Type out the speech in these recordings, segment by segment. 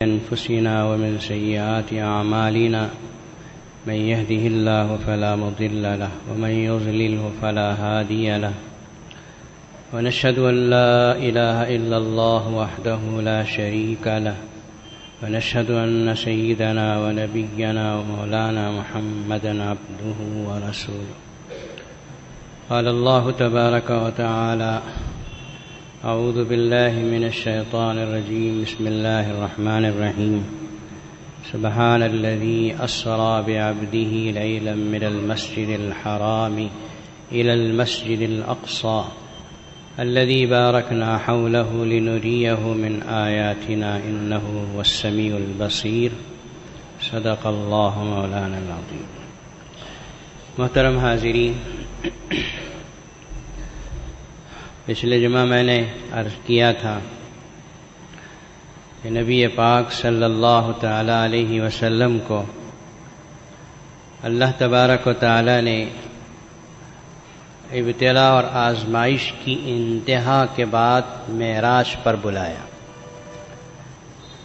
أنفسنا ومن سيئات أعمالنا من يهده الله فلا مضل له ومن يضلله فلا هادي له ونشهد أن لا إله إلا الله وحده لا شريك له ونشهد أن سيدنا ونبينا ومولانا محمدا عبده ورسوله قال الله تبارك وتعالى أعوذ بالله من الشيطان الرجيم بسم الله الرحمن الرحيم سبحان الذي أسرى بعبده ليلا من المسجد الحرام إلى المسجد الأقصى الذي باركنا حوله لنريه من آياتنا إنه هو السميع البصير صدق الله مولانا العظيم. محترم حاضرین، پچھلے جمعہ میں نے عرض کیا تھا کہ نبی پاک صلی اللہ تعالی علیہ وسلم کو اللہ تبارک و تعالی نے ابتلاء اور آزمائش کی انتہا کے بعد معراج پر بلایا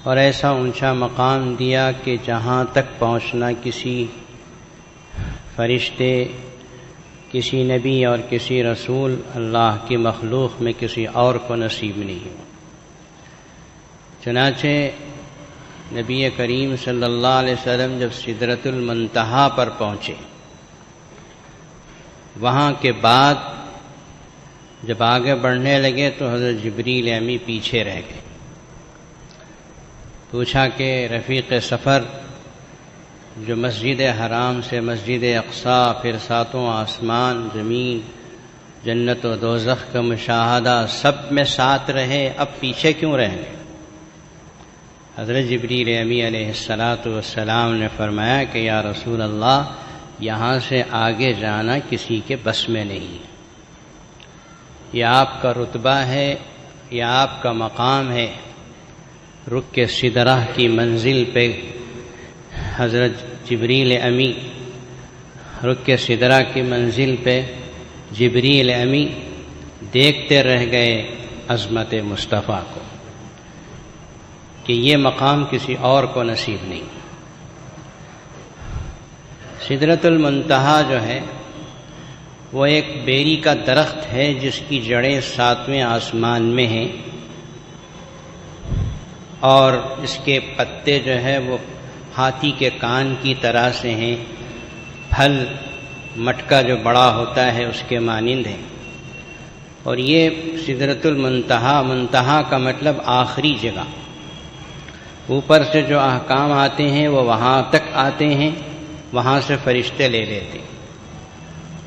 اور ایسا اونچا مقام دیا کہ جہاں تک پہنچنا کسی فرشتے، کسی نبی اور کسی رسول اللہ کی مخلوق میں کسی اور کو نصیب نہیں ہو. چنانچہ نبی کریم صلی اللہ علیہ وسلم جب سدرۃ المنتہا پر پہنچے، وہاں کے بعد جب آگے بڑھنے لگے تو حضرت جبریل امی پیچھے رہ گئے. پوچھا کہ رفیق سفر جو مسجد حرام سے مسجد اقصیٰ، پھر ساتوں آسمان، زمین، جنت و دوزخ کا مشاہدہ سب میں ساتھ رہے، اب پیچھے کیوں رہ گئے؟ حضرت جبریل امی علیہ السلام نے فرمایا کہ یا رسول اللہ، یہاں سے آگے جانا کسی کے بس میں نہیں. یہ آپ کا رتبہ ہے، یہ آپ کا مقام ہے. رک کے سدرہ کی منزل پہ حضرت جبریل امی رک کے سدرہ کی منزل پہ جبریل امی دیکھتے رہ گئے عظمت مصطفیٰ کو کہ یہ مقام کسی اور کو نصیب نہیں. سدرۃ المنتہا جو ہے وہ ایک بیری کا درخت ہے جس کی جڑیں 7ویں آسمان میں ہیں اور اس کے پتے جو ہے وہ ہاتھی کے کان کی طرح سے ہیں. پھل مٹکا جو بڑا ہوتا ہے اس کے مانند ہے. اور یہ سدرۃ المنتہا، منتہا کا مطلب آخری جگہ. اوپر سے جو احکام آتے ہیں وہ وہاں تک آتے ہیں، وہاں سے فرشتے لے لیتے ہیں،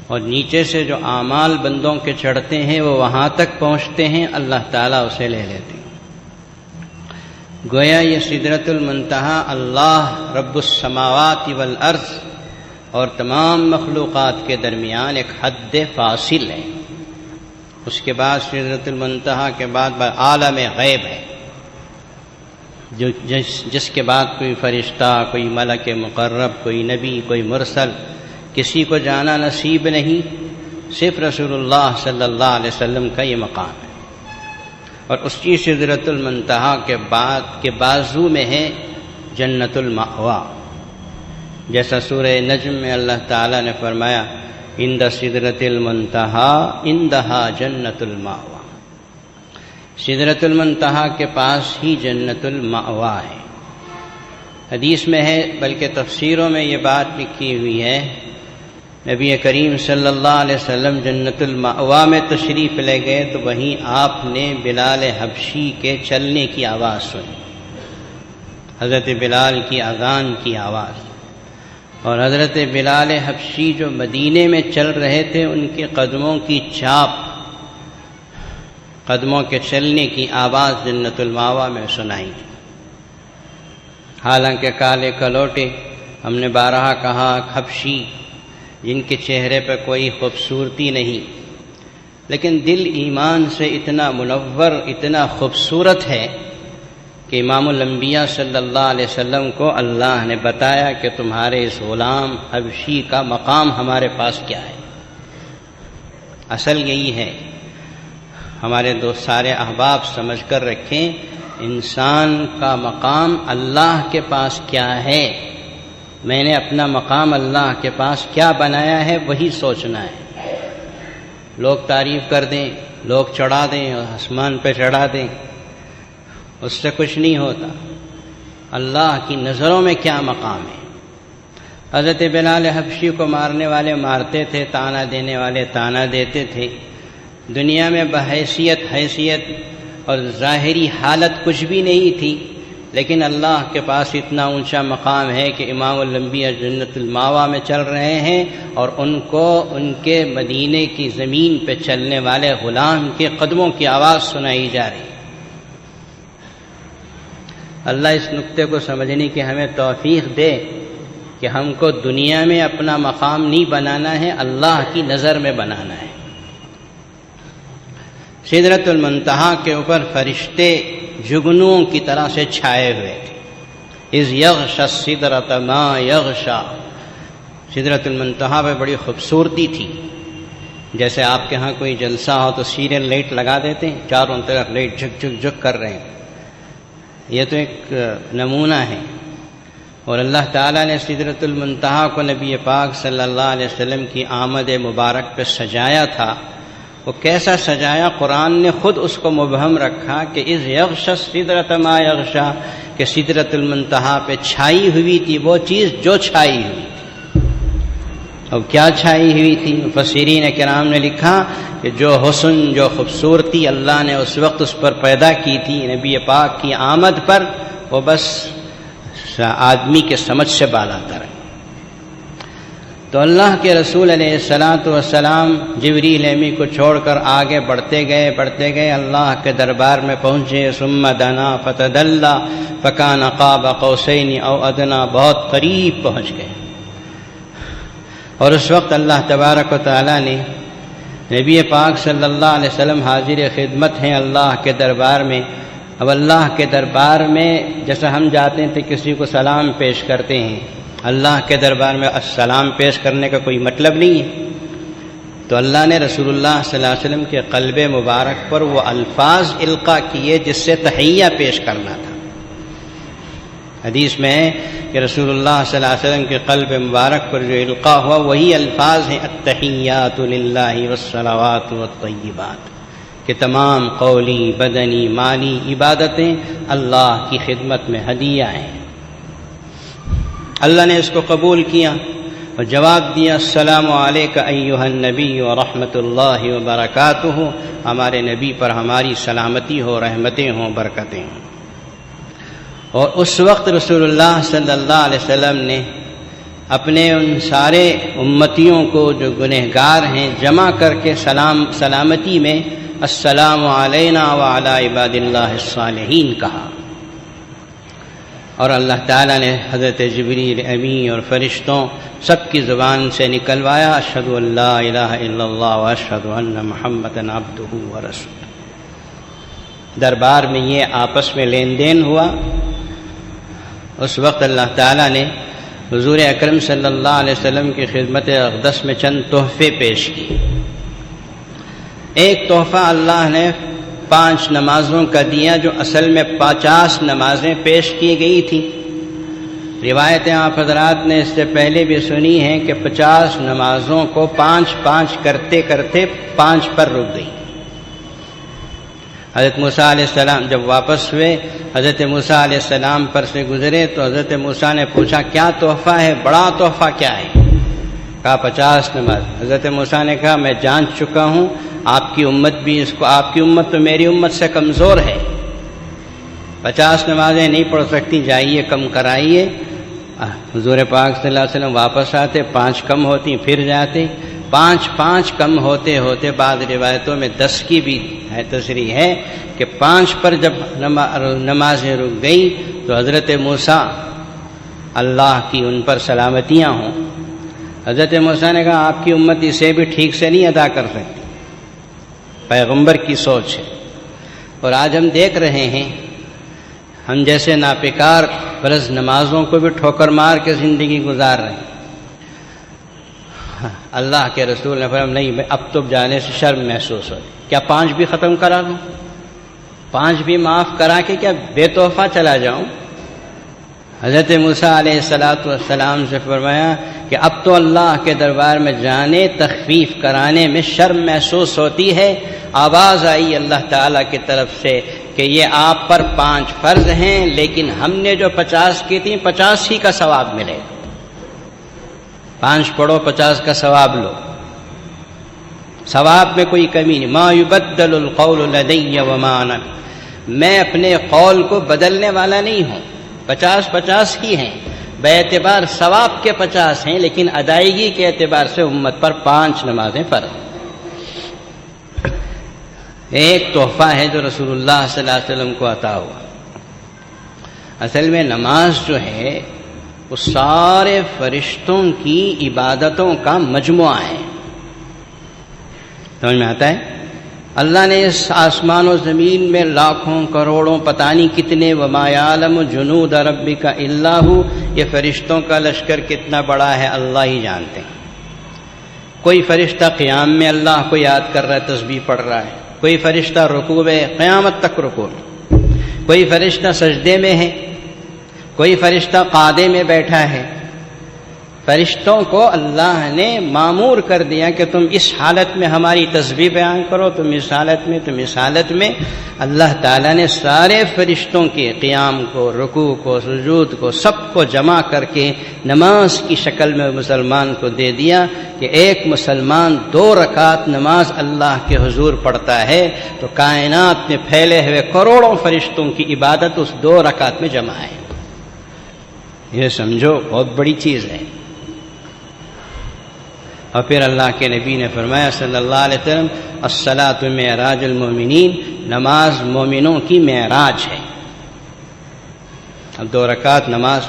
اور نیچے سے جو اعمال بندوں کے چڑھتے ہیں وہ وہاں تک پہنچتے ہیں، اللہ تعالیٰ اسے لے لیتے ہیں. گویا یہ سدرۃ المنتہا اللہ رب السماوات والارض اور تمام مخلوقات کے درمیان ایک حد فاصل ہے. اس کے بعد سدرۃ المنتہا کے بعد عالم غیب ہے، جس کے بعد کوئی فرشتہ، کوئی ملک مقرب، کوئی نبی، کوئی مرسل، کسی کو جانا نصیب نہیں. صرف رسول اللہ صلی اللہ علیہ وسلم کا یہ مقام ہے. اور اس کی سدرۃ المنتہا کے بعد کے بازو میں ہے جنت المأوا. جیسا سورہ نجم میں اللہ تعالیٰ نے فرمایا عند سدرۃ المنتہا عندہا جنت المأوا. سدرۃ المنتہا کے پاس ہی جنت المأوا ہے. حدیث میں ہے، بلکہ تفسیروں میں یہ بات لکھی ہوئی ہے، نبی کریم صلی اللہ علیہ وسلم جنت المأوا میں تشریف لے گئے تو وہیں آپ نے بلال حبشی کے چلنے کی آواز سنی، حضرت بلال کی اذان کی آواز. اور حضرت بلال حبشی جو مدینے میں چل رہے تھے، ان کے قدموں کی چاپ، قدموں کے چلنے کی آواز جنت المأوا میں سنائی. حالانکہ کالے کلوٹے، ہم نے بارہا کہا، حبشی جن کے چہرے پہ کوئی خوبصورتی نہیں، لیکن دل ایمان سے اتنا منور، اتنا خوبصورت ہے کہ امام الانبیاء صلی اللہ علیہ وسلم کو اللہ نے بتایا کہ تمہارے اس غلام حبشی کا مقام ہمارے پاس کیا ہے. اصل یہی ہے. ہمارے دوست سارے احباب سمجھ کر رکھیں انسان کا مقام اللہ کے پاس کیا ہے، میں نے اپنا مقام اللہ کے پاس کیا بنایا ہے وہی سوچنا ہے۔ لوگ تعریف کر دیں، لوگ چڑھا دیں اور آسمان پہ چڑھا دیں، اس سے کچھ نہیں ہوتا۔ اللہ کی نظروں میں کیا مقام ہے؟ حضرت بلال حبشی کو مارنے والے مارتے تھے، تانا دینے والے تانا دیتے تھے، دنیا میں حیثیت اور ظاہری حالت کچھ بھی نہیں تھی، لیکن اللہ کے پاس اتنا اونچا مقام ہے کہ امام الانبیاء جنت الماوا میں چل رہے ہیں اور ان کو ان کے مدینے کی زمین پہ چلنے والے غلام کے قدموں کی آواز سنائی جا رہی ہے۔ اللہ اس نقطے کو سمجھنے کی ہمیں توفیق دے کہ ہم کو دنیا میں اپنا مقام نہیں بنانا ہے، اللہ کی نظر میں بنانا ہے۔ سدرۃ المنتہا کے اوپر فرشتے جگنوں کی طرح سے چھائے ہوئے تھے۔ اذ یغشی السدرۃ ما یغشی، سدرۃ المنتہا پہ بڑی خوبصورتی تھی۔ جیسے آپ کے ہاں کوئی جلسہ ہو تو سیریل لائٹ لگا دیتے ہیں، چاروں طرف لائٹ جھک جھک جھک کر رہے ہیں، یہ تو ایک نمونہ ہے۔ اور اللہ تعالیٰ نے سدرۃ المنتہا کو نبی پاک صلی اللہ علیہ وسلم کی آمد مبارک پہ سجایا تھا۔ وہ کیسا سجایا؟ قرآن نے خود اس کو مبہم رکھا کہ اذ یغشی السدرۃ ما یغشی، کہ سدرۃ المنتہا پہ چھائی ہوئی تھی وہ چیز جو چھائی ہوئی تھی۔ اب کیا چھائی ہوئی تھی؟ مفسرین کرام نے لکھا کہ جو حسن، جو خوبصورتی اللہ نے اس وقت اس پر پیدا کی تھی نبی پاک کی آمد پر، وہ بس آدمی کے سمجھ سے بالا تر ہے۔ تو اللہ کے رسول علیہ الصلاۃ والسلام جبریل امی کو چھوڑ کر آگے بڑھتے گئے اللہ کے دربار میں پہنچے۔ ثم دنا فتدلی فکان قاب قوسین او ادنی، بہت قریب پہنچ گئے۔ اور اس وقت اللہ تبارک و تعالی نے نبی پاک صلی اللہ علیہ وسلم حاضر خدمت ہیں اللہ کے دربار میں۔ اب اللہ کے دربار میں جیسا ہم جاتے ہیں تو کسی کو سلام پیش کرتے ہیں، اللہ کے دربار میں السلام پیش کرنے کا کوئی مطلب نہیں ہے۔ تو اللہ نے رسول اللہ صلی اللہ علیہ وسلم کے قلب مبارک پر وہ الفاظ القاء کیے جس سے تحیہ پیش کرنا تھا۔ حدیث میں ہے کہ رسول اللہ صلی اللہ علیہ وسلم کے قلب مبارک پر جو القاء ہوا وہی الفاظ ہیں التحیات للہ والصلوات والطیبات، کہ تمام قولی، بدنی، مالی عبادتیں اللہ کی خدمت میں ہدیہ ہیں۔ اللہ نے اس کو قبول کیا اور جواب دیا السلام علیک ایھا النبی ورحمۃ اللہ وبرکاتہ، ہمارے نبی پر ہماری سلامتی ہو، رحمتیں ہوں، برکتیں ہوں۔ اور اس وقت رسول اللہ صلی اللہ علیہ وسلم نے اپنے ان سارے امتیوں کو جو گنہگار ہیں جمع کر کے سلامتی میں السلام علینا وعلی عباد اللہ الصالحین کہا۔ اور اللہ تعالیٰ نے حضرت جبریل امی اور فرشتوں سب کی زبان سے نکلوایا اشہد ان لا الہ الا اللہ واشہد ان محمدا عبدہ ورسولہ۔ دربار میں یہ آپس میں لین دین ہوا۔ اس وقت اللہ تعالیٰ نے حضور اکرم صلی اللہ علیہ وسلم کی خدمت اقدس میں چند تحفے پیش کیے۔ ایک تحفہ اللہ نے 5 نمازوں کا دیا جو اصل میں 50 نمازیں پیش کی گئی تھی۔ روایتیں آپ حضرات نے اس سے پہلے بھی سنی ہیں کہ 50 نمازوں کو 5 کرتے کرتے 5 پر رک گئی۔ حضرت موسیٰ علیہ السلام جب واپس ہوئے، حضرت موسیٰ علیہ السلام پر سے گزرے تو حضرت موسیٰ نے پوچھا کیا تحفہ ہے، بڑا تحفہ کیا ہے؟ کہا 50 نماز۔ حضرت موسیٰ نے کہا میں جان چکا ہوں آپ کی امت بھی اس کو، آپ کی امت تو میری امت سے کمزور ہے، 50 نمازیں نہیں پڑھ سکتی، جائیے کم کرائیے۔ حضور پاک صلی اللہ علیہ وسلم واپس آتے، 5 کم ہوتی، پھر جاتے، 5 کم ہوتے ہوتے بعض روایتوں میں 10 کی بھی ہے تصریح ہے کہ 5 پر جب نمازیں رک گئی تو حضرت موسیٰ، اللہ کی ان پر سلامتیاں ہوں، حضرت موسیٰ نے کہا آپ کی امت اسے بھی ٹھیک سے نہیں ادا کر سکتی، پیغمبر کی سوچ ہے۔ اور آج ہم دیکھ رہے ہیں ہم جیسے ناپکار فرض نمازوں کو بھی ٹھوکر مار کے زندگی گزار رہے ہیں۔ اللہ کے رسول نے فرمایا نہیں، اب تو جانے سے شرم محسوس ہو، کیا 5 بھی ختم کرا دوں؟ 5 بھی معاف کرا کے کیا بے تحفہ چلا جاؤں؟ حضرت موسیٰ علیہ السلام سے فرمایا کہ اب تو اللہ کے دربار میں جانے تخفیف کرانے میں شرم محسوس ہوتی ہے۔ آواز آئی اللہ تعالیٰ کی طرف سے کہ یہ آپ پر 5 فرض ہیں، لیکن ہم نے جو 50 کی تھیں 50 ہی کا ثواب ملے گا۔ 5 پڑھو 50 کا ثواب لو، ثواب میں کوئی کمی نہیں۔ ما یبدل القول لدی وما انا، میں اپنے قول کو بدلنے والا نہیں ہوں۔ 50 ہی ہیں، بے اعتبار ثواب کے 50 ہیں، لیکن ادائیگی کے اعتبار سے امت پر 5 نمازیں فرض۔ ایک تحفہ ہے جو رسول اللہ صلی اللہ علیہ وسلم کو عطا ہوا۔ اصل میں نماز جو ہے وہ سارے فرشتوں کی عبادتوں کا مجموعہ ہے۔ سمجھ میں آتا ہے؟ اللہ نے اس آسمان و زمین میں لاکھوں کروڑوں پتہ نہیں کتنے وما یعلم جنود ربک الا ھو، یہ فرشتوں کا لشکر کتنا بڑا ہے اللہ ہی جانتے ہیں۔ کوئی فرشتہ قیام میں اللہ کو یاد کر رہا ہے، تسبیح پڑھ رہا ہے، کوئی فرشتہ رکوع میں قیامت تک رکوع میں، کوئی فرشتہ سجدے میں ہے، کوئی فرشتہ قعدے میں بیٹھا ہے۔ فرشتوں کو اللہ نے مامور کر دیا کہ تم اس حالت میں ہماری تسبیح بیان کرو، تم اس حالت میں اللہ تعالیٰ نے سارے فرشتوں کے قیام کو، رکوع کو، سجود کو، سب کو جمع کر کے نماز کی شکل میں مسلمان کو دے دیا کہ ایک مسلمان 2 رکعت نماز اللہ کے حضور پڑھتا ہے تو کائنات میں پھیلے ہوئے کروڑوں فرشتوں کی عبادت اس 2 رکعت میں جمع ہے۔ یہ سمجھو بہت بڑی چیز ہے۔ اور پھر اللہ کے نبی نے فرمایا صلی اللہ علیہ وسلم الصلاۃ معراج المومنین، نماز مومنوں کی معراج ہے۔ اب 2 رکعت نماز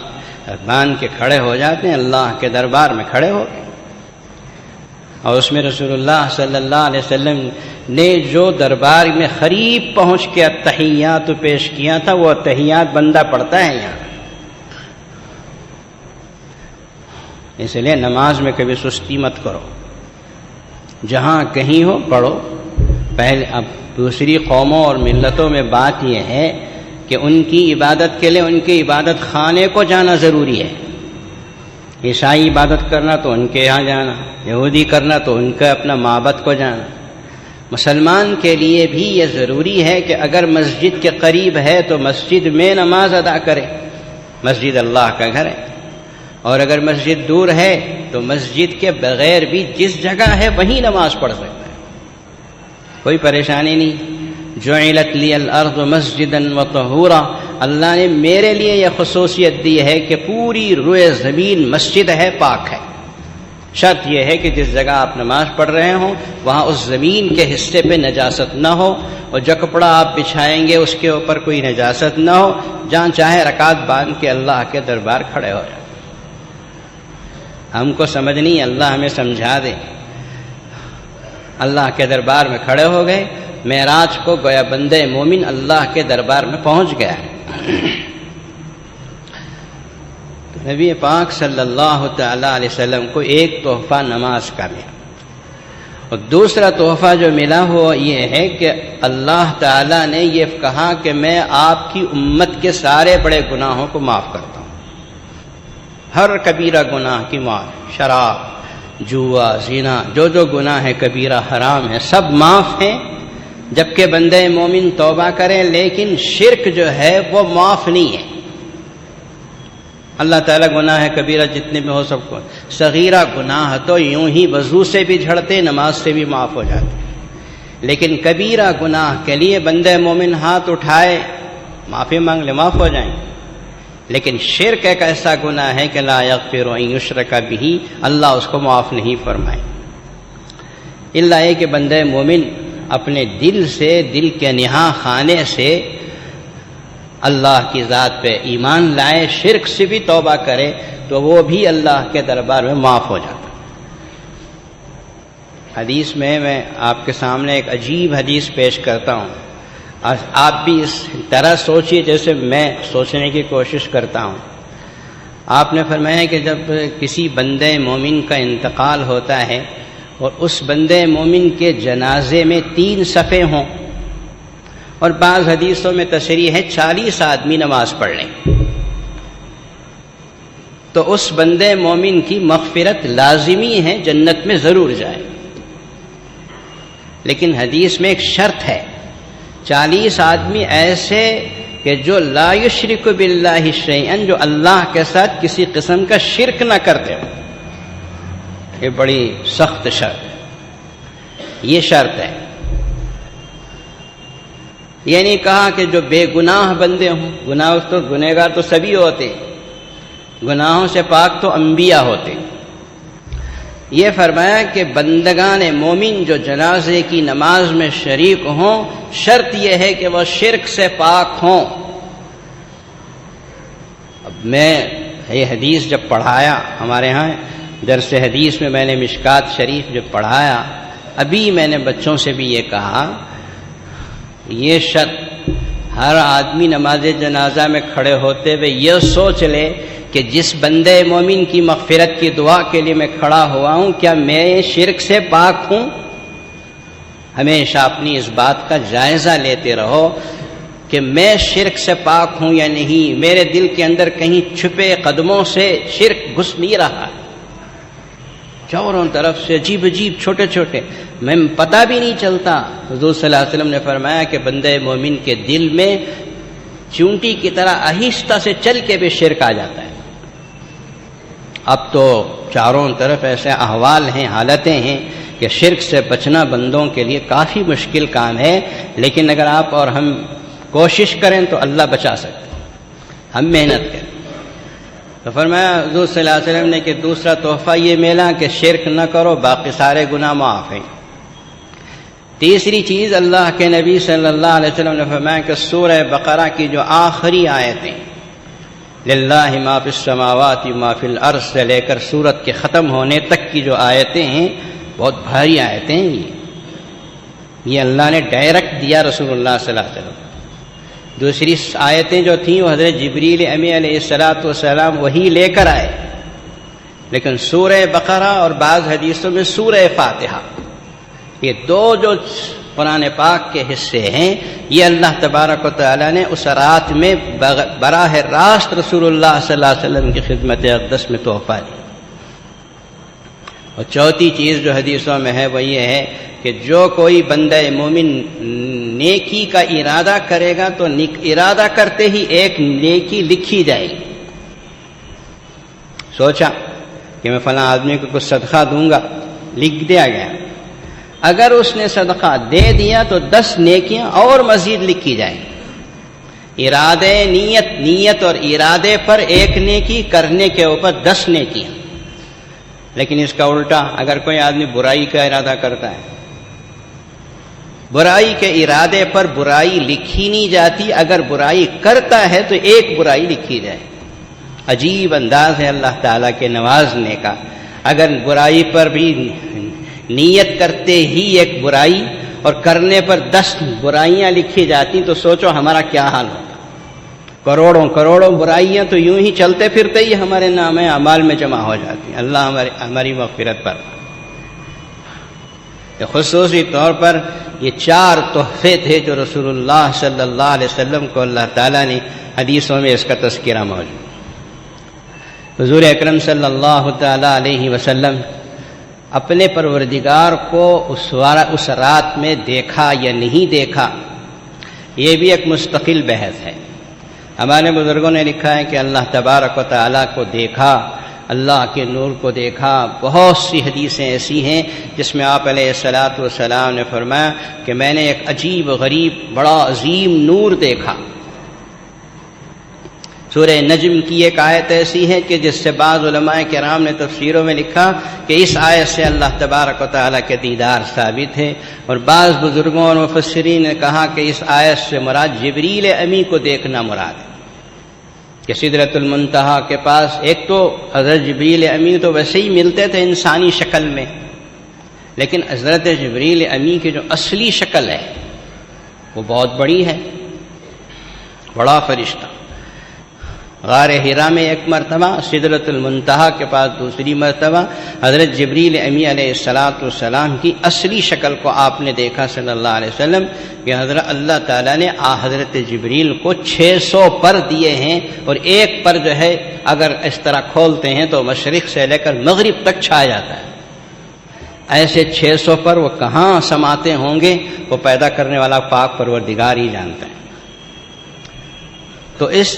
باندھ کے کھڑے ہو جاتے ہیں، اللہ کے دربار میں کھڑے ہو گئے، اور اس میں رسول اللہ صلی اللہ علیہ وسلم نے جو دربار میں قریب پہنچ کے التحیات پیش کیا تھا وہ التحیات بندہ پڑھتا ہے یہاں۔ اس لیے نماز میں کبھی سستی مت کرو، جہاں کہیں ہو پڑھو۔ پہلے اب دوسری قوموں اور ملتوں میں بات یہ ہے کہ ان کی عبادت کے لیے ان کے عبادت خانے کو جانا ضروری ہے۔ عیسائی عبادت کرنا تو ان کے یہاں جانا، یہودی کرنا تو ان کے اپنا معبد کو جانا۔ مسلمان کے لیے بھی یہ ضروری ہے کہ اگر مسجد کے قریب ہے تو مسجد میں نماز ادا کرے، مسجد اللہ کا گھر ہے، اور اگر مسجد دور ہے تو مسجد کے بغیر بھی جس جگہ ہے وہیں نماز پڑھ سکتا ہے، کوئی پریشانی نہیں۔ جعلت لی الارض مسجدا وطہورا، اللہ نے میرے لیے یہ خصوصیت دی ہے کہ پوری روئے زمین مسجد ہے، پاک ہے۔ شرط یہ ہے کہ جس جگہ آپ نماز پڑھ رہے ہوں وہاں اس زمین کے حصے پہ نجاست نہ ہو، اور جو کپڑا آپ بچھائیں گے اس کے اوپر کوئی نجاست نہ ہو، جہاں چاہے رکعت باندھ کے اللہ کے دربار کھڑے ہو جائیں۔ ہم کو سمجھ نہیں، اللہ ہمیں سمجھا دے۔ اللہ کے دربار میں کھڑے ہو گئے، معراج کو گویا بندے مومن اللہ کے دربار میں پہنچ گیا ہے۔ نبی پاک صلی اللہ تعالی علیہ وسلم کو ایک تحفہ نماز کا ملا، اور دوسرا تحفہ جو ملا وہ یہ ہے کہ اللہ تعالی نے یہ کہا کہ میں آپ کی امت کے سارے بڑے گناہوں کو معاف کرتا ہوں، ہر کبیرہ گناہ کی معاف، شراب، جوا، زنا، جو گناہ ہے کبیرہ حرام ہے سب معاف ہیں، جبکہ بندے مومن توبہ کریں، لیکن شرک جو ہے وہ معاف نہیں ہے۔ اللہ تعالیٰ گناہ ہے کبیرہ جتنے میں ہو سب کو، صغیرہ گناہ تو یوں ہی وضو سے بھی جھڑتے، نماز سے بھی معاف ہو جاتے، لیکن کبیرہ گناہ کے لیے بندے مومن ہاتھ اٹھائے معافی مانگ لے، معاف ہو جائیں۔ لیکن شرک ایک ایسا گناہ ہے کہ لا یغفر ان یشرک بہ، اللہ اس کو معاف نہیں فرمائے، الا یہ کہ بندے مومن اپنے دل سے، دل کے نہاں خانے سے اللہ کی ذات پہ ایمان لائے، شرک سے بھی توبہ کرے تو وہ بھی اللہ کے دربار میں معاف ہو جاتا۔ حدیث میں آپ کے سامنے ایک عجیب حدیث پیش کرتا ہوں، آپ بھی اس طرح سوچیے جیسے میں سوچنے کی کوشش کرتا ہوں۔ آپ نے فرمایا کہ جب کسی بندے مومن کا انتقال ہوتا ہے اور اس بندے مومن کے جنازے میں 3 صفیں ہوں، اور بعض حدیثوں میں تشریح ہے 40 آدمی نماز پڑھ لیں تو اس بندے مومن کی مغفرت لازمی ہے، جنت میں ضرور جائے۔ لیکن حدیث میں ایک شرط ہے، 40 آدمی ایسے کہ جو لا یشرک باللہ شیئا، جو اللہ کے ساتھ کسی قسم کا شرک نہ کرتے ہو۔ یہ بڑی سخت شرط ہے، یہ شرط ہے۔ یہ نہیں کہا کہ جو بے گناہ بندے ہوں، گنہگار تو سبھی ہوتے، گناہوں سے پاک تو انبیاء ہوتے۔ یہ فرمایا کہ بندگان مومن جو جنازے کی نماز میں شریک ہوں، شرط یہ ہے کہ وہ شرک سے پاک ہوں۔ اب میں یہ حدیث جب پڑھایا، ہمارے ہاں درس حدیث میں نے مشکات شریف جب پڑھایا، ابھی میں نے بچوں سے بھی یہ کہا، یہ شرط ہر آدمی نماز جنازہ میں کھڑے ہوتے ہوئے یہ سوچ لے کہ جس بندے مومن کی مغفرت کی دعا کے لیے میں کھڑا ہوا ہوں، کیا میں شرک سے پاک ہوں؟ ہمیشہ اپنی اس بات کا جائزہ لیتے رہو کہ میں شرک سے پاک ہوں یا نہیں، میرے دل کے اندر کہیں چھپے قدموں سے شرک گھس نہیں رہا، چاروں طرف سے عجیب عجیب چھوٹے چھوٹے، میں پتہ بھی نہیں چلتا۔ حضور صلی اللہ علیہ وسلم نے فرمایا کہ بندے مومن کے دل میں چونٹی کی طرح آہستہ سے چل کے بھی شرک آ جاتا ہے۔ اب تو چاروں طرف ایسے احوال ہیں، حالتیں ہیں کہ شرک سے بچنا بندوں کے لیے کافی مشکل کام ہے، لیکن اگر آپ اور ہم کوشش کریں تو اللہ بچا سکتے، ہم محنت کریں۔ تو فرمایا حضور صلی اللہ علیہ وسلم نے کہ دوسرا تحفہ یہ ملا کہ شرک نہ کرو، باقی سارے گناہ معاف ہیں۔ تیسری چیز اللہ کے نبی صلی اللہ علیہ وسلم نے فرمایا کہ سورہ بقرہ کی جو آخری آیتیں للہ ما فی السماوات ما فی الارض سے لے کر سورت کے ختم ہونے تک کی جو آیتیں ہیں، بہت بھاری آیتیں ہیں، یہ اللہ نے ڈائریکٹ دیا رسول اللہ صلی اللہ علیہ وسلم۔ دوسری آیتیں جو تھیں وہ حضرت جبریل امی علیہ السلام وہی لے کر آئے، لیکن سورہ بقرہ اور بعض حدیثوں میں سورہ فاتحہ، یہ دو جو قرآن پاک کے حصے ہیں، یہ اللہ تبارک و تعالیٰ نے اس رات میں براہ راست رسول اللہ صلی اللہ علیہ وسلم کی خدمت اقدس میں تحفہ دی۔ اور چوتھی چیز جو حدیثوں میں ہے وہ یہ ہے کہ جو کوئی بندہ مومن نیکی کا ارادہ کرے گا تو ارادہ کرتے ہی ایک نیکی لکھی جائے گی۔ سوچا کہ میں فلاں آدمی کو کچھ صدقہ دوں گا، لکھ دیا گیا، اگر اس نے صدقہ دے دیا تو 10 نیکیاں اور مزید لکھی جائیں۔ ارادے نیت اور ارادے پر ایک نیکی، کرنے کے اوپر 10 نیکیاں۔ لیکن اس کا الٹا، اگر کوئی آدمی برائی کا ارادہ کرتا ہے، برائی کے ارادے پر برائی لکھی نہیں جاتی، اگر برائی کرتا ہے تو ایک برائی لکھی جائے۔ عجیب انداز ہے اللہ تعالیٰ کے نوازنے کا۔ اگر برائی پر بھی نیت کرتے ہی ایک برائی اور کرنے پر 10 برائیاں لکھی جاتی تو سوچو ہمارا کیا حال ہوتا۔ کروڑوں برائیاں تو یوں ہی چلتے پھرتے ہی ہمارے نام اعمال میں جمع ہو جاتی ہیں۔ اللہ ہماری مغفرت پر۔ خصوصی طور پر یہ 4 تحفے تھے جو رسول اللہ صلی اللہ علیہ وسلم کو اللہ تعالیٰ نے حدیثوں میں اس کا تذکرہ موجود۔ حضور اکرم صلی اللہ تعالیٰ علیہ وسلم اپنے پروردگار کو اس رات میں دیکھا یا نہیں دیکھا، یہ بھی ایک مستقل بحث ہے۔ ہمارے بزرگوں نے لکھا ہے کہ اللہ تبارک و تعالیٰ کو دیکھا، اللہ کے نور کو دیکھا۔ بہت سی حدیثیں ایسی ہیں جس میں آپ علیہ الصلاۃ والسلام نے فرمایا کہ میں نے ایک عجیب غریب بڑا عظیم نور دیکھا۔ سورہ نجم کی ایک آیت ایسی ہے کہ جس سے بعض علماء کرام نے تفسیروں میں لکھا کہ اس آیت سے اللہ تبارک و تعالیٰ کے دیدار ثابت ہے، اور بعض بزرگوں اور مفسرین نے کہا کہ اس آیت سے مراد جبریل امی کو دیکھنا مراد ہے، کہ سدرۃ المنتہا کے پاس ایک تو حضرت جبریل امی تو ویسے ہی ملتے تھے انسانی شکل میں، لیکن حضرت جبریل امی کی جو اصلی شکل ہے وہ بہت بڑی ہے، بڑا فرشتہ، غار حرا میں ایک مرتبہ، سدرۃ المنتہا کے پاس دوسری مرتبہ حضرت جبریل امی علیہ السلام کی اصلی شکل کو آپ نے دیکھا صلی اللہ علیہ وسلم کہ حضرت اللہ تعالیٰ نے حضرت جبریل کو 600 پر دیے ہیں، اور ایک پر جو ہے اگر اس طرح کھولتے ہیں تو مشرق سے لے کر مغرب تک چھا جاتا ہے۔ ایسے 600 پر وہ کہاں سماتے ہوں گے، وہ پیدا کرنے والا پاک پروردگار ہی جانتا ہے۔ تو اس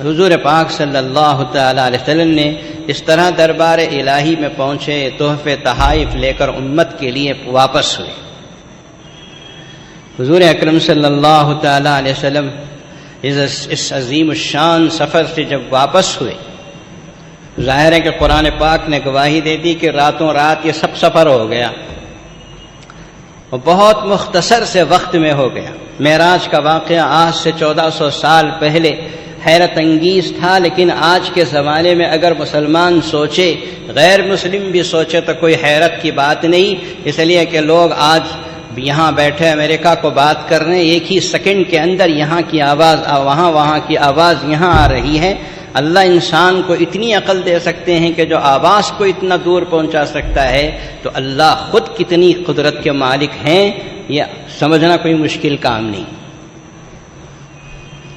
حضور پاک صلی اللہ تعالی علیہ وسلم نے اس طرح دربار الہی میں پہنچے، تحفے تحائف لے کر امت کے لیے واپس ہوئے۔ حضور اکرم صلی اللہ تعالی علیہ وسلم اس عظیم الشان سفر سے جب واپس ہوئے، ظاہر ہے کہ قرآن پاک نے گواہی دے دی کہ راتوں رات یہ سب سفر ہو گیا، اور بہت مختصر سے وقت میں ہو گیا۔ معراج کا واقعہ آج سے 1400 سال پہلے حیرت انگیز تھا، لیکن آج کے زمانے میں اگر مسلمان سوچے، غیر مسلم بھی سوچے تو کوئی حیرت کی بات نہیں، اس لیے کہ لوگ آج یہاں بیٹھے امریکہ کو بات کر رہے ہیں، ایک ہی سیکنڈ کے اندر یہاں کی آواز وہاں، وہاں کی آواز یہاں آ رہی ہے۔ اللہ انسان کو اتنی عقل دے سکتے ہیں کہ جو آواز کو اتنا دور پہنچا سکتا ہے، تو اللہ خود کتنی قدرت کے مالک ہیں، یہ سمجھنا کوئی مشکل کام نہیں۔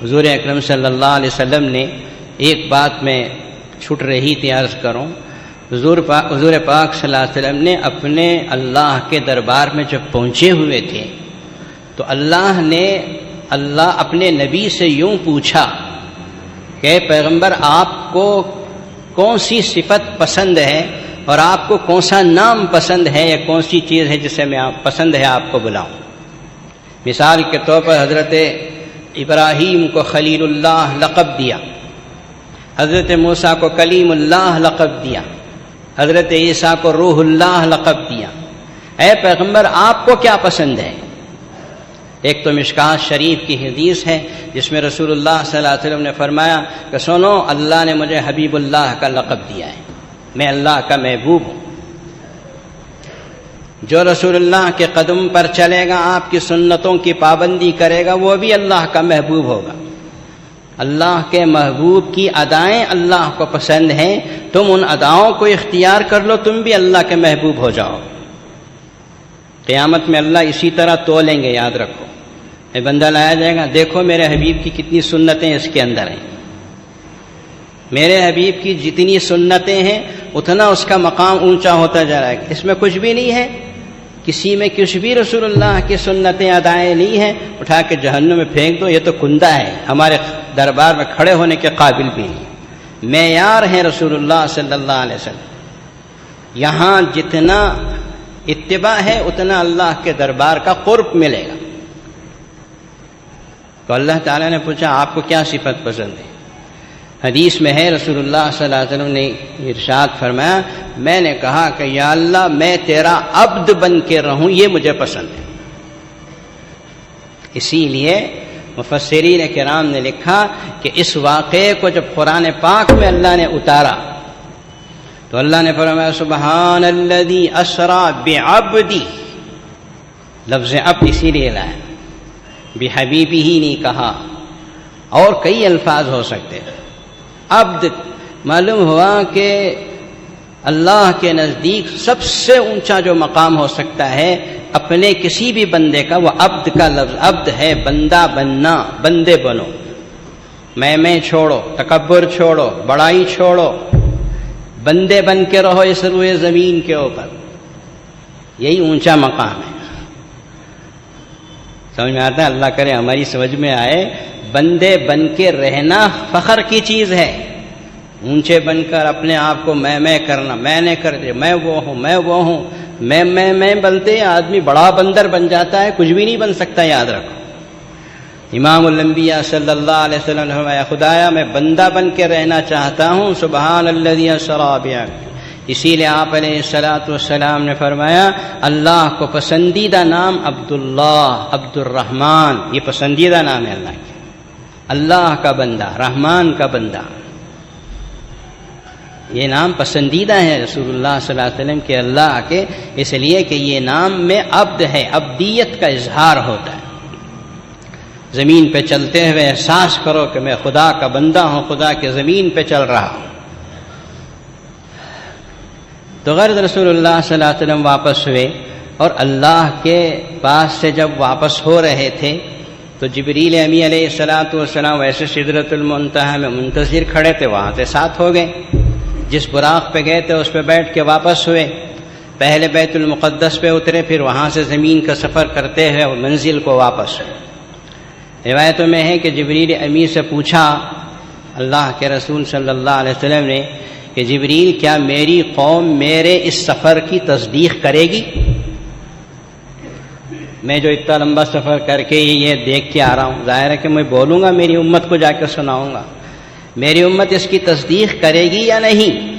حضور اکرم صلی اللہ علیہ وسلم نے ایک بات میں چھٹ رہی تھی عرض کروں، حضور پاک صلی اللہ علیہ وسلم نے اپنے اللہ کے دربار میں جب پہنچے ہوئے تھے تو اللہ نے اپنے نبی سے یوں پوچھا کہ پیغمبر آپ کو کون سی صفت پسند ہے اور آپ کو کون سا نام پسند ہے، یا کون سی چیز ہے جسے میں پسند ہے آپ کو بلاؤں۔ مثال کے طور پر حضرت ابراہیم کو خلیل اللہ لقب دیا، حضرت موسیٰ کو کلیم اللہ لقب دیا، حضرت عیسیٰ کو روح اللہ لقب دیا۔ اے پیغمبر آپ کو کیا پسند ہے؟ ایک تو مشکات شریف کی حدیث ہے جس میں رسول اللہ صلی اللہ علیہ وسلم نے فرمایا کہ سنو، اللہ نے مجھے حبیب اللہ کا لقب دیا ہے، میں اللہ کا محبوب ہوں۔ جو رسول اللہ کے قدم پر چلے گا، آپ کی سنتوں کی پابندی کرے گا، وہ بھی اللہ کا محبوب ہوگا۔ اللہ کے محبوب کی ادائیں اللہ کو پسند ہیں، تم ان اداؤں کو اختیار کر لو، تم بھی اللہ کے محبوب ہو جاؤ۔ قیامت میں اللہ اسی طرح تولیں گے، یاد رکھو۔ اے بندہ لایا جائے گا، دیکھو میرے حبیب کی کتنی سنتیں اس کے اندر ہیں، میرے حبیب کی جتنی سنتیں ہیں اتنا اس کا مقام اونچا ہوتا جا رہا ہے۔ اس میں کچھ بھی نہیں ہے، کسی میں کچھ بھی رسول اللہ کی سنتیں ادائیں نہیں ہیں، اٹھا کے جہنم میں پھینک دو، یہ تو کندہ ہے، ہمارے دربار میں کھڑے ہونے کے قابل بھی نہیں۔ معیار ہیں رسول اللہ صلی اللہ علیہ وسلم، یہاں جتنا اتباع ہے اتنا اللہ کے دربار کا قرب ملے گا۔ تو اللہ تعالیٰ نے پوچھا آپ کو کیا صفت پسند ہے؟ حدیث میں ہے رسول اللہ صلی اللہ علیہ وسلم نے ارشاد فرمایا، میں نے کہا کہ یا اللہ میں تیرا عبد بن کے رہوں، یہ مجھے پسند ہے۔ اسی لیے مفسرین کرام نے لکھا کہ اس واقعے کو جب قرآن پاک میں اللہ نے اتارا تو اللہ نے فرمایا سبحان الذی اسری بعبدی، لفظ عبد اسی لیے لایا، بحبیبی ہی نہیں کہا، اور کئی الفاظ ہو سکتے ہیں۔ عبد معلوم ہوا کہ اللہ کے نزدیک سب سے اونچا جو مقام ہو سکتا ہے اپنے کسی بھی بندے کا، وہ عبد کا لفظ۔ عبد ہے بندہ بننا، بندے بنو، میں چھوڑو، تکبر چھوڑو، بڑائی چھوڑو، بندے بن کے رہو اس روئے زمین کے اوپر، یہی اونچا مقام ہے۔ سمجھ میں آتا ہے؟ اللہ کرے ہماری سمجھ میں آئے۔ بندے بن کے رہنا فخر کی چیز ہے، اونچے بن کر اپنے آپ کو میں کرنا، میں نے کر دیا، میں وہ ہوں، میں وہ ہوں، میں بنتے آدمی بڑا بندر بن جاتا ہے، کچھ بھی نہیں بن سکتا، یاد رکھو۔ امام الانبیاء صلی اللہ علیہ وسلم نے فرمایا خدایا میں بندہ بن کے رہنا چاہتا ہوں، سبحان الذی اسری بعبدہ۔ اسی لیے آپ علیہ السلام نے فرمایا اللہ کو پسندیدہ نام عبداللہ، عبد الرحمن، یہ پسندیدہ نام ہے اللہ کے، اللہ کا بندہ، رحمان کا بندہ، یہ نام پسندیدہ ہے رسول اللہ صلی اللہ علیہ وسلم کے اللہ کے، اس لیے کہ یہ نام میں عبد ہے، عبدیت کا اظہار ہوتا ہے۔ زمین پہ چلتے ہوئے احساس کرو کہ میں خدا کا بندہ ہوں، خدا کے زمین پہ چل رہا ہوں۔ تو غرض رسول اللہ صلی اللہ علیہ وسلم واپس ہوئے، اور اللہ کے پاس سے جب واپس ہو رہے تھے تو جبریل امی علیہ السلام ویسے سدرۃ المنتہا میں منتظر کھڑے تھے، وہاں سے ساتھ ہو گئے، جس براق پہ گئے تھے اس پہ بیٹھ کے واپس ہوئے، پہلے بیت المقدس پہ اترے، پھر وہاں سے زمین کا سفر کرتے ہوئے منزل کو واپس ہوئے۔ روایتوں میں ہے کہ جبریل امی سے پوچھا اللہ کے رسول صلی اللہ علیہ وسلم نے کہ جبریل کیا میری قوم میرے اس سفر کی تصدیق کرے گی؟ میں جو اتنا لمبا سفر کر کے یہ دیکھ کے آ رہا ہوں، ظاہر ہے کہ میں بولوں گا، میری امت کو جا کے سناؤں گا، میری امت اس کی تصدیق کرے گی یا نہیں؟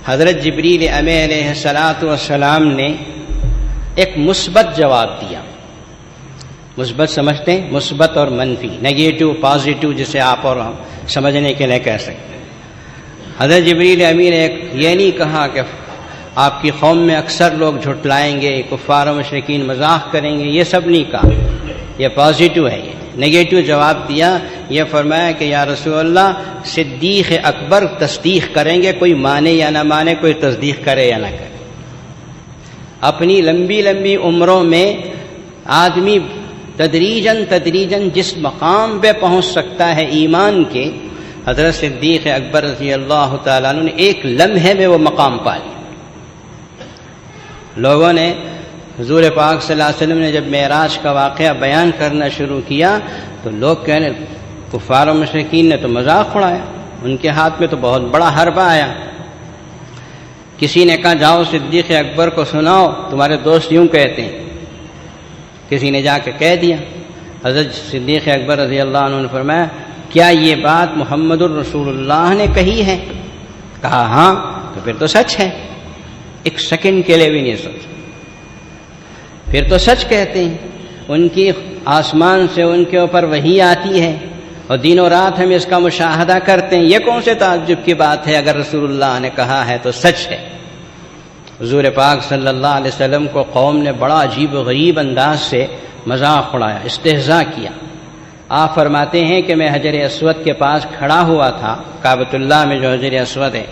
حضرت جبریل امی علیہ السلام نے ایک مثبت جواب دیا۔ مثبت سمجھتے ہیں؟ مثبت اور منفی، نیگیٹو پازیٹو، جسے آپ اور ہم سمجھنے کے لیے کہہ سکتے ہیں۔ حضرت جبریل امی نے یہ نہیں کہا کہ آپ کی قوم میں اکثر لوگ جھٹلائیں گے، کفار و مشرکین مذاق کریں گے، یہ سب نہیں کہا، یہ پازیٹو ہے۔ یہ نیگیٹو جواب دیا، یہ فرمایا کہ یا رسول اللہ صدیق اکبر تصدیق کریں گے، کوئی مانے یا نہ مانے، کوئی تصدیق کرے یا نہ کرے۔ اپنی لمبی لمبی عمروں میں آدمی تدریجاً جس مقام پہ پہنچ سکتا ہے ایمان کے، حضرت صدیق اکبر رضی اللہ تعالیٰ عنہ نے ایک لمحے میں وہ مقام پا لیا۔ لوگوں نے حضور پاک صلی اللہ علیہ وسلم نے جب معراج کا واقعہ بیان کرنا شروع کیا تو لوگ کہنے، کفار و مشرکین نے تو مذاق اڑایا، ان کے ہاتھ میں تو بہت بڑا حربہ آیا۔ کسی نے کہا جاؤ صدیق اکبر کو سناؤ، تمہارے دوست یوں کہتے ہیں۔ کسی نے جا کے کہہ دیا، حضرت صدیق اکبر رضی اللہ عنہ نے فرمایا کیا یہ بات محمد الرسول اللہ نے کہی ہے؟ کہا ہاں، تو پھر تو سچ ہے، ایک سیکنڈ کے لیے بھی نہیں سوچا، پھر تو سچ کہتے ہیں۔ ان کی آسمان سے ان کے اوپر وحی آتی ہے اور دن و رات ہم اس کا مشاہدہ کرتے ہیں، یہ کون سے تعجب کی بات ہے؟ اگر رسول اللہ نے کہا ہے تو سچ ہے۔ حضور پاک صلی اللہ علیہ وسلم کو قوم نے بڑا عجیب و غریب انداز سے مذاق اڑایا، استہزاء کیا۔ آپ فرماتے ہیں کہ میں حجر اسود کے پاس کھڑا ہوا تھا، کعبۃ اللہ میں جو حجر اسود ہے،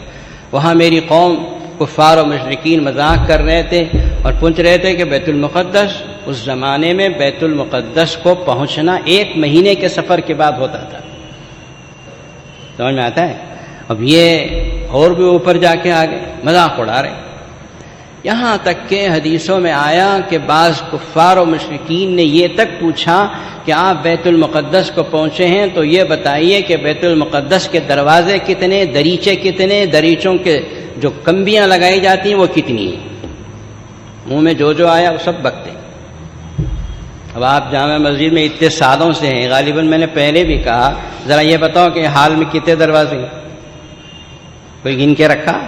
وہاں میری قوم کفار و مشرکین مذاق کر رہے تھے اور پوچھ رہے تھے کہ بیت المقدس، اس زمانے میں بیت المقدس کو پہنچنا 1 مہینے کے سفر کے بعد ہوتا تھا۔ سمجھ میں آتا ہے؟ اب یہ اور بھی اوپر جا کے آگے مذاق اڑا رہے، یہاں تک کہ حدیثوں میں آیا کہ بعض کفار و مشرکین نے یہ تک پوچھا کہ آپ بیت المقدس کو پہنچے ہیں تو یہ بتائیے کہ بیت المقدس کے دروازے کتنے، دریچے کتنے، دریچوں کے جو کمبیاں لگائی جاتی ہیں وہ کتنی ہیں؟ منہ میں جو آیا وہ سب بکتے۔ اب آپ جامع مسجد میں اتنے سالوں سے ہیں، غالباً میں نے پہلے بھی کہا، ذرا یہ بتاؤ کہ حال میں کتنے دروازے ہیں؟ کوئی گن کے رکھا؟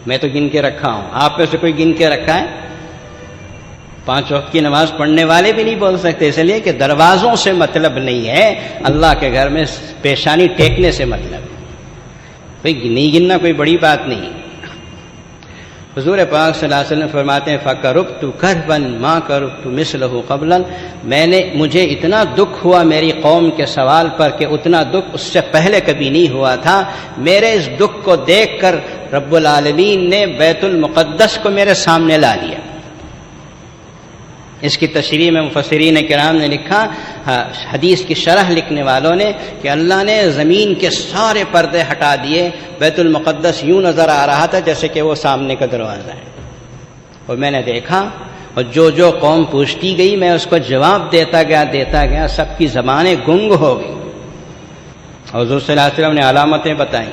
میں تو گن کے رکھا ہوں، آپ میں سے کوئی گن کے رکھا ہے؟ 5 وقت کی نماز پڑھنے والے بھی نہیں بول سکتے، اس لیے کہ دروازوں سے مطلب نہیں ہے، اللہ کے گھر میں پیشانی ٹیکنے سے مطلب ہے۔ کوئی نہیں گننا کوئی بڑی بات نہیں۔ حضور پاک صلی اللہ علیہ وسلم فرماتے ہیں فَقَرُبْتُ كَرْبًا مَا كَرُبْتُ مِثْلَهُ قَبْلًا، مجھے اتنا دکھ ہوا میری قوم کے سوال پر کہ اتنا دکھ اس سے پہلے کبھی نہیں ہوا تھا۔ میرے اس دکھ کو دیکھ کر رب العالمین نے بیت المقدس کو میرے سامنے لا لیا۔ اس کی تشریح میں مفسرین کرام نے لکھا، حدیث کی شرح لکھنے والوں نے، کہ اللہ نے زمین کے سارے پردے ہٹا دیے، بیت المقدس یوں نظر آ رہا تھا جیسے کہ وہ سامنے کا دروازہ ہے، اور میں نے دیکھا، اور جو قوم پوچھتی گئی میں اس کو جواب دیتا گیا، سب کی زبانیں گنگ ہو گئی۔ اور حضور صلی اللہ علیہ وسلم نے علامتیں بتائیں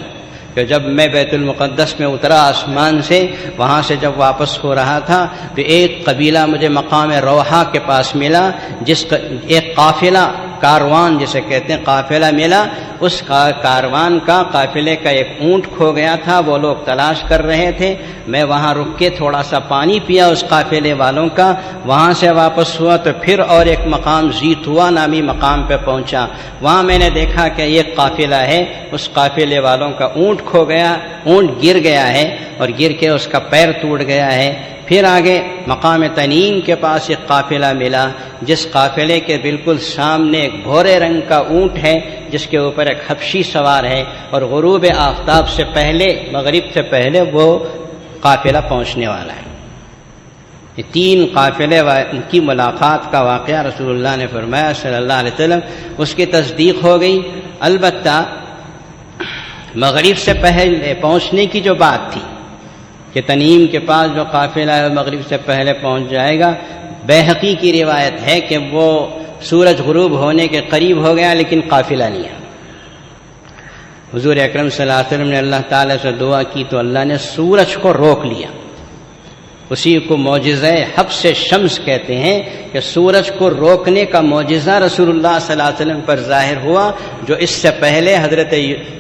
کہ جب میں بیت المقدس میں اترا آسمان سے، وہاں سے جب واپس ہو رہا تھا تو ایک قبیلہ مجھے مقام روحا کے پاس ملا، ایک قافلہ، کاروان جسے کہتے ہیں، قافلہ ملا، اس کاروان کا، قافلے کا ایک اونٹ کھو گیا تھا، وہ لوگ تلاش کر رہے تھے۔ میں وہاں رک کے تھوڑا سا پانی پیا اس قافلے والوں کا، وہاں سے واپس ہوا تو پھر اور ایک مقام زیتوا نامی مقام پہ پہنچا، وہاں میں نے دیکھا کہ ایک قافلہ ہے، اس قافلے والوں کا اونٹ کھو گیا، اونٹ گر گیا ہے اور گر کے اس کا پیر ٹوٹ گیا ہے۔ پھر آگے مقام تنیم کے پاس ایک قافلہ ملا، جس قافلے کے بالکل سامنے ایک بھورے رنگ کا اونٹ ہے جس کے اوپر ایک حبشی سوار ہے، اور غروب آفتاب سے پہلے، مغرب سے پہلے وہ قافلہ پہنچنے والا ہے۔ یہ تین قافلے ان کی ملاقات کا واقعہ رسول اللہ نے فرمایا صلی اللہ علیہ وسلم، اس کی تصدیق ہو گئی۔ البتہ مغرب سے پہلے پہنچنے کی جو بات تھی کہ تنیم کے پاس جو قافلہ ہے مغرب سے پہلے پہنچ جائے گا، بیہقی کی روایت ہے کہ وہ سورج غروب ہونے کے قریب ہو گیا لیکن قافلہ نہیں ہے۔ حضور اکرم صلی اللہ علیہ وسلم نے اللہ تعالیٰ سے دعا کی تو اللہ نے سورج کو روک لیا۔ اسی کو معجزہ حبس شمس کہتے ہیں کہ سورج کو روکنے کا معجزہ رسول اللہ صلی اللہ علیہ وسلم پر ظاہر ہوا، جو اس سے پہلے حضرت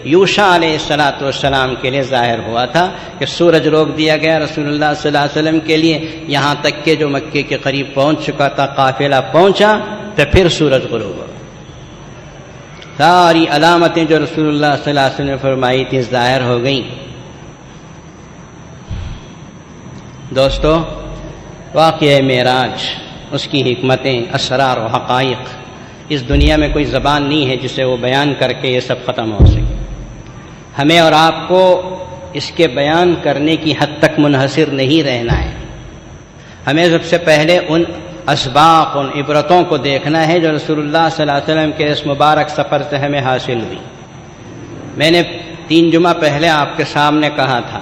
یوشع علیہ السلام کے لیے ظاہر ہوا تھا کہ سورج روک دیا گیا رسول اللہ صلی اللہ علیہ وسلم کے لیے، یہاں تک کہ جو مکے کے قریب پہنچ چکا تھا قافلہ پہنچا تو پھر سورج غروب ہوا۔ ساری علامتیں جو رسول اللہ صلی اللہ علیہ وسلم نے فرمائی تھیں ظاہر ہو گئیں۔ دوستو، واقعہ معراج، اس کی حکمتیں، اسرار و حقائق، اس دنیا میں کوئی زبان نہیں ہے جسے وہ بیان کر کے یہ سب ختم ہو سکے۔ ہمیں اور آپ کو اس کے بیان کرنے کی حد تک منحصر نہیں رہنا ہے۔ ہمیں سب سے پہلے ان اسباق، ان عبرتوں کو دیکھنا ہے جو رسول اللہ صلی اللہ علیہ وسلم کے اس مبارک سفر سے ہمیں حاصل ہوئی۔ میں نے 3 جمعہ پہلے آپ کے سامنے کہا تھا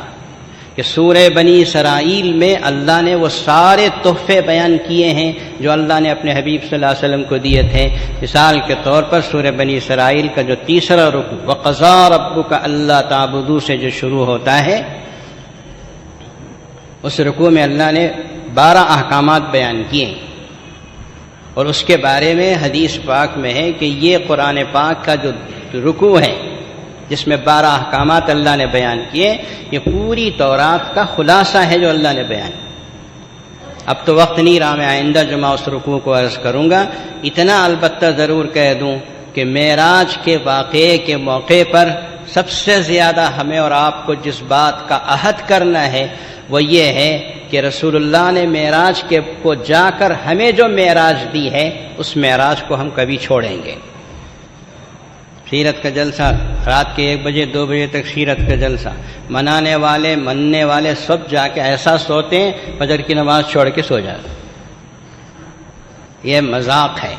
کہ سورہ بنی اسرائیل میں اللہ نے وہ سارے تحفے بیان کیے ہیں جو اللہ نے اپنے حبیب صلی اللہ علیہ وسلم کو دیے تھے۔ مثال کے طور پر سورہ بنی اسرائیل کا جو تیسرا رکوع وَقَضَىٰ رَبُّكَ أَلَّا تَعْبُدُوا سے جو شروع ہوتا ہے، اس رکوع میں اللہ نے 12 احکامات بیان کیے، اور اس کے بارے میں حدیث پاک میں ہے کہ یہ قرآن پاک کا جو رکوع ہے جس میں 12 احکامات اللہ نے بیان کیے، یہ پوری تورات کا خلاصہ ہے جو اللہ نے بیان کیا۔ اب تو وقت نہیں رہا، میں آئندہ جمعہ اس رکوع کو عرض کروں گا۔ اتنا البتہ ضرور کہہ دوں کہ معراج کے واقعے کے موقع پر سب سے زیادہ ہمیں اور آپ کو جس بات کا عہد کرنا ہے وہ یہ ہے کہ رسول اللہ نے معراج کو جا کر ہمیں جو معراج دی ہے، اس معراج کو ہم کبھی چھوڑیں گے۔ سیرت کا جلسہ رات کے 1 بجے 2 بجے تک سیرت کا جلسہ، منانے والے مننے والے سب جا کے ایسا سوتے ہیں فجر کی نماز چھوڑ کے سو جاتے۔ یہ مذاق ہے۔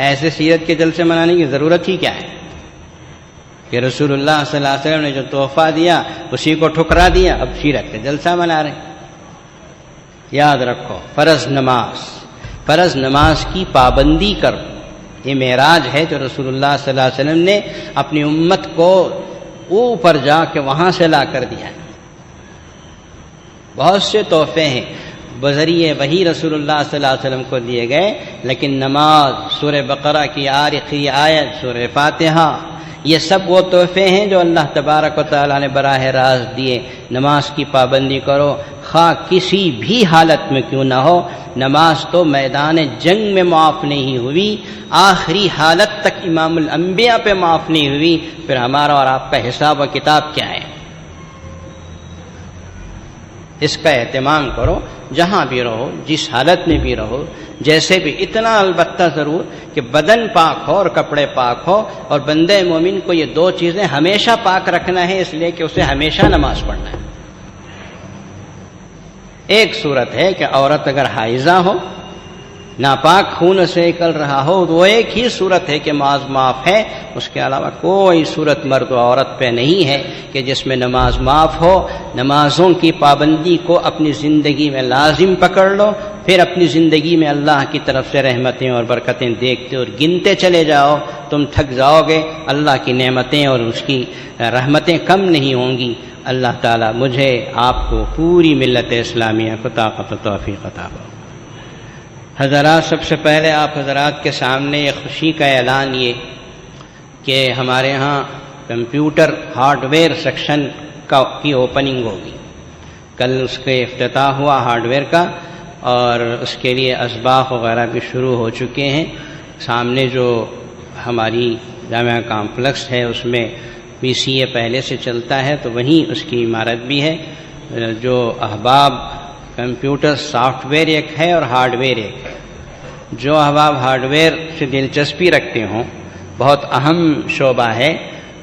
ایسے سیرت کے جلسے منانے کی ضرورت ہی کیا ہے کہ رسول اللہ صلی اللہ علیہ وسلم نے جو تحفہ دیا اسی کو ٹھکرا دیا، اب سیرت کا جلسہ منا رہے ہیں۔ یاد رکھو، فرض نماز کی پابندی کرو۔ یہ معراج ہے جو رسول اللہ صلی اللہ علیہ وسلم نے اپنی امت کو اوپر جا کے وہاں سے لا کر دیا ہے۔ بہت سے تحفے ہیں بذریعے وہی رسول اللہ صلی اللہ علیہ وسلم کو دیے گئے، لیکن نماز، سورہ بقرہ کی آخری آیت، سورہ فاتحہ، یہ سب وہ تحفے ہیں جو اللہ تبارک و تعالیٰ نے براہ راست دیے۔ نماز کی پابندی کرو، خواہ کسی بھی حالت میں کیوں نہ ہو۔ نماز تو میدان جنگ میں معاف نہیں ہوئی، آخری حالت تک امام الانبیاء پہ معاف نہیں ہوئی، پھر ہمارا اور آپ کا حساب و کتاب کیا ہے؟ اس کا اہتمام کرو، جہاں بھی رہو، جس حالت میں بھی رہو، جیسے بھی۔ اتنا البتہ ضرور کہ بدن پاک ہو اور کپڑے پاک ہو، اور بندے مومن کو یہ 2 چیزیں ہمیشہ پاک رکھنا ہے، اس لیے کہ اسے ہمیشہ نماز پڑھنا ہے۔ ایک صورت ہے کہ عورت اگر حائضہ ہو، ناپاک خون سے نکل رہا ہو، تو وہ ایک ہی صورت ہے کہ نماز معاف ہے۔ اس کے علاوہ کوئی صورت مرد و عورت پہ نہیں ہے کہ جس میں نماز معاف ہو۔ نمازوں کی پابندی کو اپنی زندگی میں لازم پکڑ لو، پھر اپنی زندگی میں اللہ کی طرف سے رحمتیں اور برکتیں دیکھتے اور گنتے چلے جاؤ، تم تھک جاؤ گے، اللہ کی نعمتیں اور اس کی رحمتیں کم نہیں ہوں گی۔ اللہ تعالیٰ مجھے آپ کو پوری ملت اسلامیہ کو طاقت و توفیق عطا فرمائے۔ حضرات، سب سے پہلے آپ حضرات کے سامنے یہ خوشی کا اعلان یہ کہ ہمارے ہاں کمپیوٹر ہارڈ ویئر سیکشن کی اوپننگ ہوگی۔ کل اس کے افتتاح ہوا ہارڈ ویئر کا، اور اس کے لیے اسباق وغیرہ بھی شروع ہو چکے ہیں۔ سامنے جو ہماری جامعہ کمپلیکس ہے اس میں PCA پہلے سے چلتا ہے، تو وہیں اس کی عمارت بھی ہے۔ جو احباب کمپیوٹر سافٹ ویئر ایک ہے اور ہارڈ ویئر ایک ہے. جو احباب ہارڈ ویئر سے دلچسپی رکھتے ہوں بہت اہم شعبہ ہے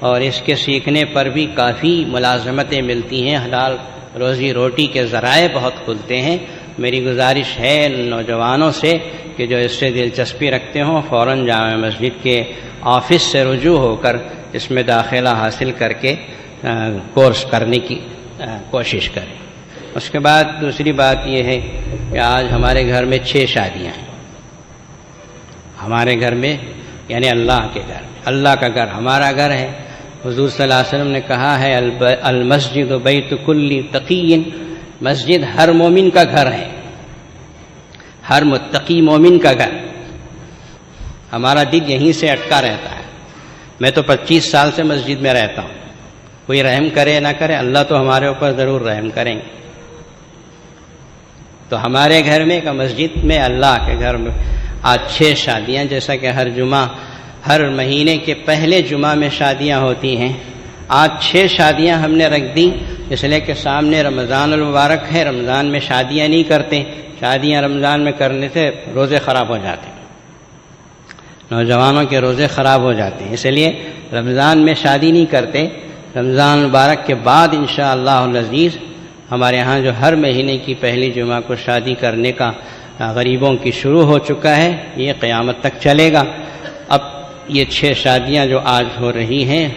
اور اس کے سیکھنے پر بھی کافی ملازمتیں ملتی ہیں، حلال روزی روٹی کے ذرائع بہت کھلتے ہیں. میری گزارش ہے نوجوانوں سے کہ جو اس سے دلچسپی رکھتے ہوں فوراً جامع مسجد کے آفس سے رجوع ہو کر اس میں داخلہ حاصل کر کے کورس کرنے کی کوشش کریں. اس کے بعد دوسری بات یہ ہے کہ آج ہمارے گھر میں 6 شادیاں ہیں. ہمارے گھر میں یعنی اللہ کے گھر میں، اللہ کا گھر ہمارا گھر ہے. حضور صلی اللہ علیہ وسلم نے کہا ہے المسجد بیت کل تقی، مسجد ہر مومن کا گھر ہے، ہر متقی مومن کا گھر. ہمارا دل یہیں سے اٹکا رہتا ہے. میں تو 25 سال سے مسجد میں رہتا ہوں. کوئی رحم کرے نہ کرے اللہ تو ہمارے اوپر ضرور رحم کریں گے. تو ہمارے گھر میں کہ مسجد میں اللہ کے گھر میں آج 6 شادیاں، جیسا کہ ہر مہینے کے پہلے جمعہ میں شادیاں ہوتی ہیں. آج 6 شادیاں ہم نے رکھ دی اس لیے کہ سامنے رمضان المبارک ہے. رمضان میں شادیاں نہیں کرتے، شادیاں رمضان میں کرنے سے روزے خراب ہو جاتے ہیں، نوجوانوں کے روزے خراب ہو جاتے ہیں. اس لیے رمضان میں شادی نہیں کرتے. رمضان المبارک کے بعد انشاءاللہ العزیز ہمارے ہاں جو ہر مہینے کی پہلی جمعہ کو شادی کرنے کا غریبوں کی شروع ہو چکا ہے، یہ قیامت تک چلے گا. اب یہ 6 شادیاں جو آج ہو رہی ہیں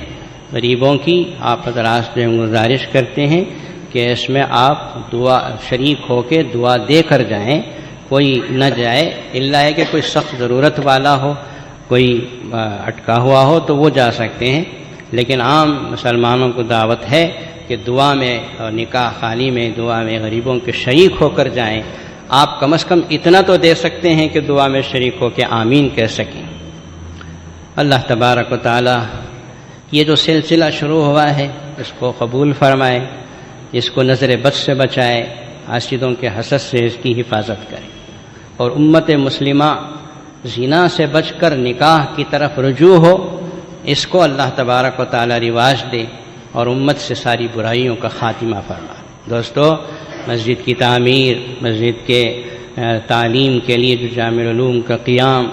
غریبوں کی، آپ حضرات سے گزارش کرتے ہیں کہ اس میں آپ دعا شریک ہو کے دعا دے کر جائیں. کوئی نہ جائے الا ہے کہ کوئی سخت ضرورت والا ہو، کوئی اٹکا ہوا ہو تو وہ جا سکتے ہیں، لیکن عام مسلمانوں کو دعوت ہے کہ دعا میں اور نکاح خالی میں دعا میں غریبوں کے شریک ہو کر جائیں. آپ کم از کم اتنا تو دے سکتے ہیں کہ دعا میں شریک ہو کے آمین کہہ سکیں. اللہ تبارک و تعالی یہ جو سلسلہ شروع ہوا ہے اس کو قبول فرمائے، اس کو نظر بد سے بچائے، حاسدوں کے حسد سے اس کی حفاظت کرے، اور امت مسلمہ زنا سے بچ کر نکاح کی طرف رجوع ہو، اس کو اللہ تبارک و تعالی رواج دے اور امت سے ساری برائیوں کا خاتمہ فرمائے. دوستو، مسجد کی تعمیر، مسجد کے تعلیم کے لیے جو جامع العلوم کا قیام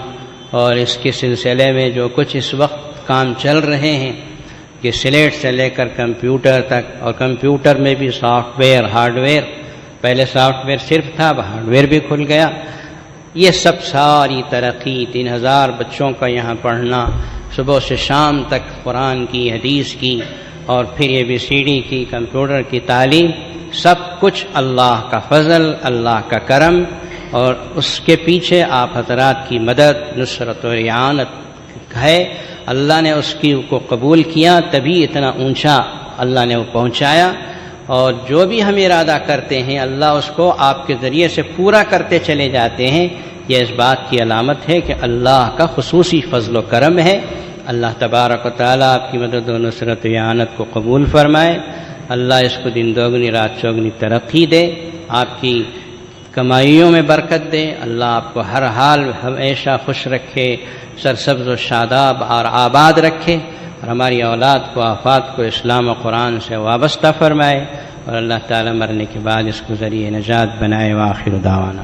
اور اس کے سلسلے میں جو کچھ اس وقت کام چل رہے ہیں کہ سلیٹ سے لے کر کمپیوٹر تک، اور کمپیوٹر میں بھی سافٹ ویئر ہارڈ ویئر، پہلے سافٹ ویئر صرف تھا اب ہارڈ ویئر بھی کھل گیا. یہ سب ساری ترقی 3000 بچوں کا یہاں پڑھنا، صبح سے شام تک قرآن کی حدیث کی اور پھر یہ ABCD کی کمپیوٹر کی تعلیم، سب کچھ اللہ کا فضل، اللہ کا کرم، اور اس کے پیچھے آپ حضرات کی مدد، نصرت و اعانت ہے. اللہ نے اس کی کو قبول کیا تبھی اتنا اونچا اللہ نے وہ پہنچایا، اور جو بھی ہم ارادہ کرتے ہیں اللہ اس کو آپ کے ذریعے سے پورا کرتے چلے جاتے ہیں. یہ اس بات کی علامت ہے کہ اللہ کا خصوصی فضل و کرم ہے. اللہ تبارک و تعالیٰ آپ کی مدد و نصرت و اعانت کو قبول فرمائے. اللہ اس کو دن دوگنی رات چوگنی ترقی دے، آپ کی کمائیوں میں برکت دے. اللہ آپ کو ہر حال ہمیشہ خوش رکھے، سرسبز و شاداب اور آباد رکھے، اور ہماری اولاد کو آفات کو اسلام و قرآن سے وابستہ فرمائے، اور اللہ تعالیٰ مرنے کے بعد اس کو ذریعہ نجات بنائے. وآخر دعوانا